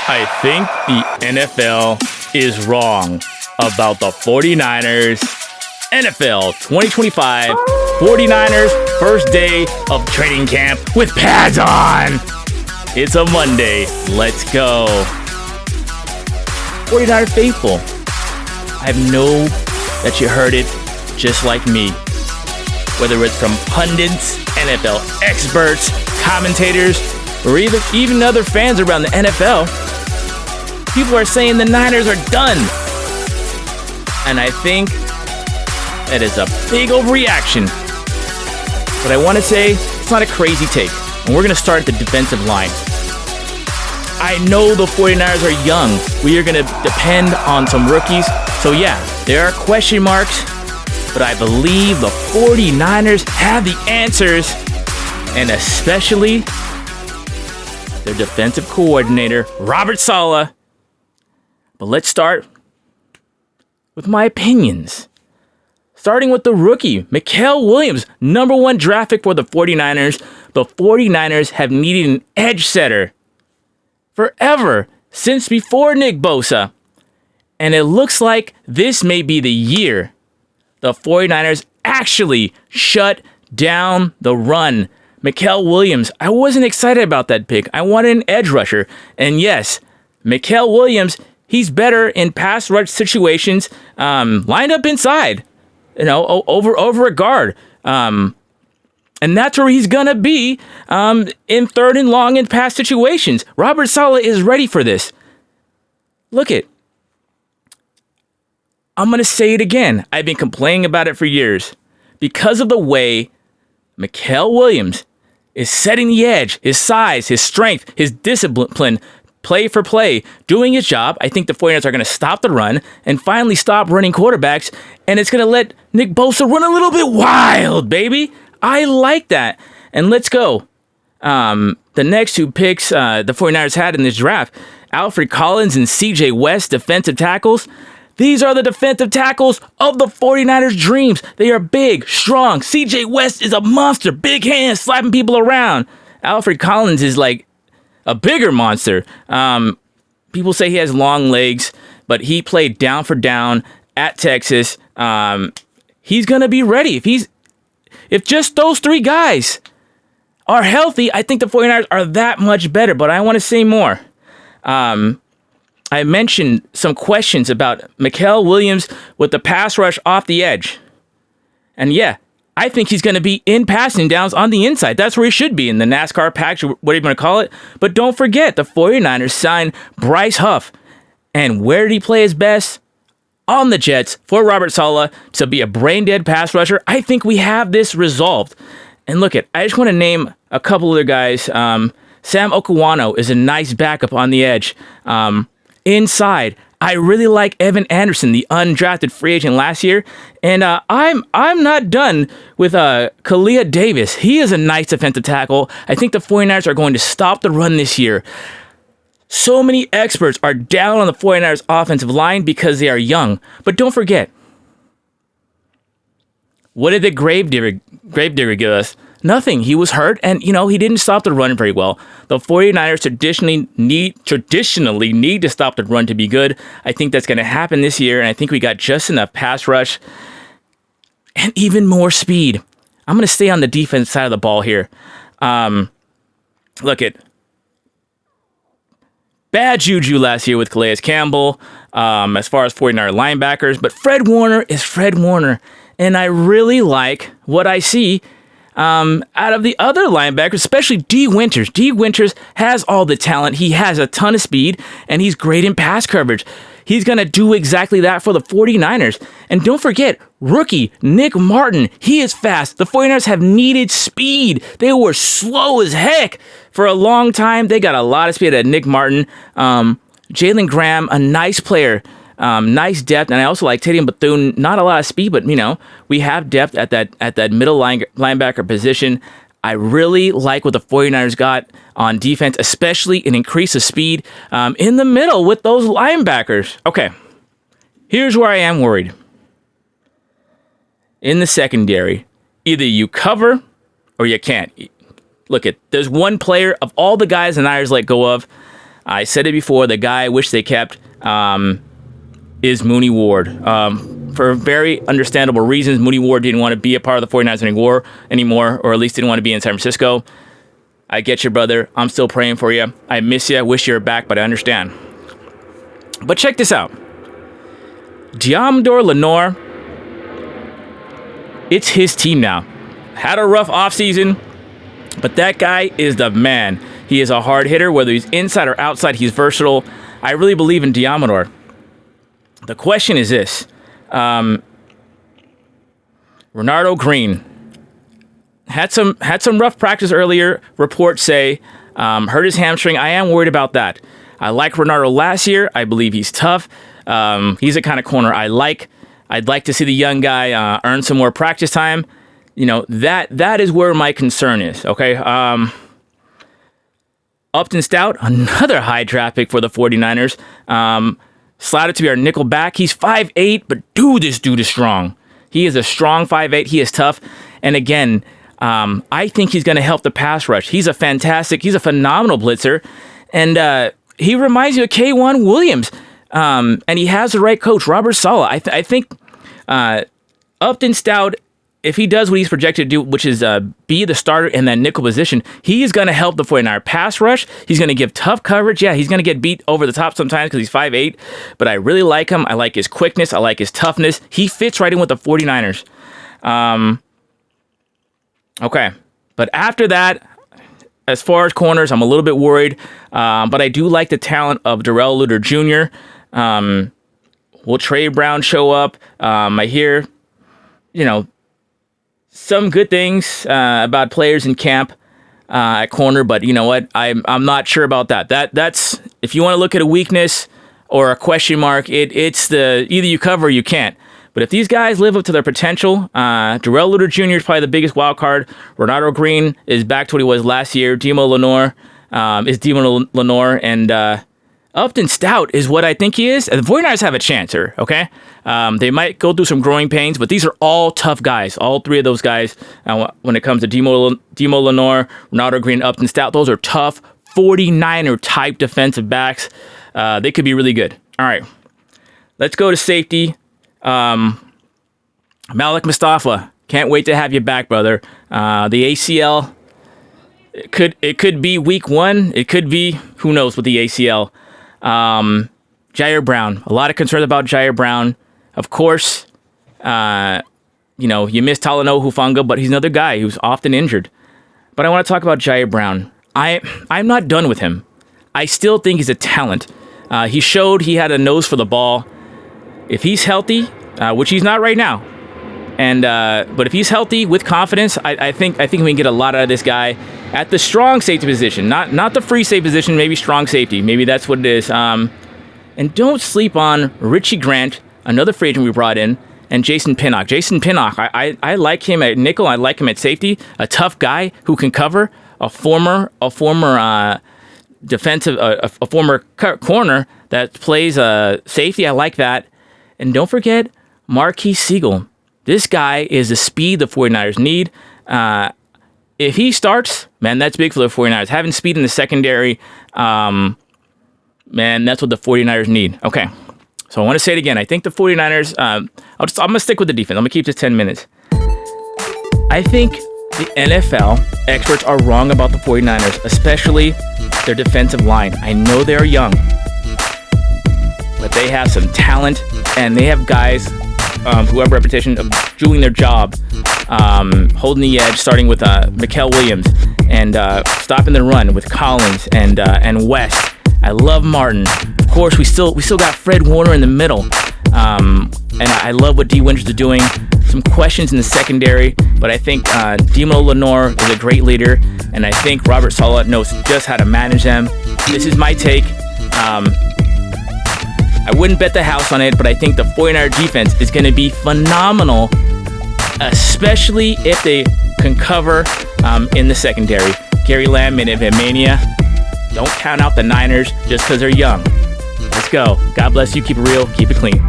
I think the NFL is wrong about the 49ers. NFL 2025 49ers first day of training camp with pads on. It's a Monday. Let's go. 49er faithful. I know that you heard it just like me. Whether it's from pundits, NFL experts, commentators, or even other fans around the NFL, people are saying the Niners are done. And I think that is a big overreaction. But I want to say it's not a crazy take. And we're going to start at the defensive line. I know the 49ers are young. We are going to depend on some rookies. So yeah, there are question marks. But I believe the 49ers have the answers. And especially their defensive coordinator, Robert Saleh. But let's start with my opinions. Starting with the rookie, Mikael Williams, number 1 draft pick for the 49ers. The 49ers have needed an edge setter forever, since before Nick Bosa. And it looks like this may be the year the 49ers actually shut down the run. Mikael Williams, I wasn't excited about that pick. I wanted an edge rusher. And yes, Mikael Williams, he's better in pass rush situations, lined up inside, over a guard. And that's where he's going to be in third and long in pass situations. Robert Saleh is ready for this. Look it. I'm going to say it again. I've been complaining about it for years. Because of the way Mikael Williams is setting the edge, his size, his strength, his discipline, play for play, doing his job, I think the 49ers are going to stop the run and finally stop running quarterbacks, and it's going to let Nick Bosa run a little bit wild, baby. I like that. And let's go. The next 2 picks the 49ers had in this draft, Alfred Collins and CJ West, defensive tackles. These are the defensive tackles of the 49ers' dreams. They are big, strong. CJ West is a monster, big hands, slapping people around. Alfred Collins is like a bigger monster. People say he has long legs, but he played down for down at Texas. He's going to be ready. If just those 3 guys are healthy, I think the 49ers are that much better, but I want to say more. I mentioned some questions about Mikael Williams with the pass rush off the edge. And yeah, I think he's going to be in passing downs on the inside. That's where he should be, in the NASCAR package, whatever you want to call it. But don't forget, the 49ers signed Bryce Huff. And where did he play his best? On the Jets for Robert Saleh to be a brain-dead pass rusher. I think we have this resolved. And look I just want to name a couple other guys. Sam Okuwano is a nice backup on the edge. Inside, I really like Evan Anderson, the undrafted free agent last year. And I'm not done with Kalia Davis. He is a nice defensive tackle. I think the 49ers are going to stop the run this year. So many experts are down on the 49ers offensive line because they are young. But don't forget, what did the Gravedigger give us? Nothing. He was hurt, and he didn't stop the run very well. The 49ers traditionally need to stop the run to be good. I think that's going to happen this year, and I think we got just enough pass rush and even more speed. I'm going to stay on the defense side of the ball here. Look at bad juju last year with Calais Campbell as far as 49er linebackers, but Fred Warner is Fred Warner, and I really like what I see out of the other linebackers, especially D. Winters. D. Winters has all the talent. He has a ton of speed, and he's great in pass coverage. He's going to do exactly that for the 49ers. And don't forget, rookie Nick Martin. He is fast. The 49ers have needed speed. They were slow as heck for a long time. They got a lot of speed at Nick Martin. Jalen Graham, a nice player. Nice depth, and I also like Tatum Bethune. Not a lot of speed, but we have depth at that middle linebacker position. I really like what the 49ers got on defense, especially an increase of speed in the middle with those linebackers. Okay, here's where I am worried. In the secondary, either you cover or you can't. Look, there's one player of all the guys the Niners let go of. I said it before, the guy I wish they kept is Mooney Ward. For very understandable reasons, Mooney Ward didn't want to be a part of the 49ers anymore, or at least didn't want to be in San Francisco. I get you, brother. I'm still praying for you. I miss you. I wish you were back, but I understand. But check this out. Deommodore Lenoir, it's his team now. Had a rough offseason, but that guy is the man. He is a hard hitter, whether he's inside or outside. He's versatile. I really believe in Deommodore. The question is this. Renardo Green had some rough practice earlier. Reports say hurt his hamstring. I am worried about that. I like Renardo last year. I believe he's tough. He's the kind of corner I like. I'd like to see the young guy earn some more practice time. You know, that is where my concern is. Okay. Upton Stout, another high draft pick for the 49ers. Slotted to be our nickel back. He's 5'8", but this dude is strong. He is a strong 5'8". He is tough. And again, I think he's going to help the pass rush. He's a phenomenal blitzer. And he reminds you of K1 Williams. And he has the right coach, Robert Saleh. I think Upton Stout, if he does what he's projected to do, which is be the starter in that nickel position, he is going to help the 49er pass rush. He's going to give tough coverage. Yeah, he's going to get beat over the top sometimes because he's 5'8", but I really like him. I like his quickness. I like his toughness. He fits right in with the 49ers. Okay, but after that, as far as corners, I'm a little bit worried, but I do like the talent of Darrell Luter Jr. Will Trey Brown show up? I hear, some good things about players in camp at corner, but you know what? I'm not sure about that. That's if you want to look at a weakness or a question mark, it's the either you cover or you can't. But if these guys live up to their potential, Darrell Luter Jr. is probably the biggest wild card. Renardo Green is back to what he was last year. Deommodore Lenoir, and Upton Stout is what I think he is. And the 49ers have a chance here, okay? They might go through some growing pains, but these are all tough guys. All three of those guys, when it comes to Deommodore Lenoir, Renardo Green, Upton Stout, those are tough 49er-type defensive backs. They could be really good. All right, let's go to safety. Malik Mustafa, can't wait to have you back, brother. The ACL, it could be week 1. It could be, who knows, with the ACL. Jair Brown, a lot of concerns about Jair Brown. Of course, you miss Talanoa Hufanga, but he's another guy who's often injured. But I want to talk about Jair Brown. I'm not done with him. I still think he's a talent. He showed he had a nose for the ball. If he's healthy, which he's not right now, but if he's healthy with confidence, I think we can get a lot out of this guy at the strong safety position, not the free safety position, maybe strong safety. Maybe that's what it is. And don't sleep on Richie Grant, another free agent we brought in, and Jason Pinnock. Jason Pinnock, I like him at nickel. I like him at safety. A tough guy who can cover. A former defensive, a former corner that plays safety. I like that. And don't forget Marquise Siegel. This guy is the speed the 49ers need. If he starts, man, that's big for the 49ers. Having speed in the secondary, man, that's what the 49ers need. Okay, so I want to say it again. I think the 49ers, I'm going to stick with the defense. I'm going to keep this 10 minutes. I think the NFL experts are wrong about the 49ers, especially their defensive line. I know they're young, but they have some talent, and they have guys who have a reputation of doing their job, holding the edge, starting with Mikael Williams, and stopping the run with Collins and West. I love Martin. Of course, we still got Fred Warner in the middle, and I love what D. Winters are doing. Some questions in the secondary, but I think Deommodore Lenoir is a great leader, and I think Robert Saleh knows just how to manage them. This is my take. I wouldn't bet the house on it, but I think the 49er defense is going to be phenomenal, especially if they can cover in the secondary. Gary Lamm and Mania, don't count out the Niners just because they're young. Let's go. God bless you. Keep it real. Keep it clean.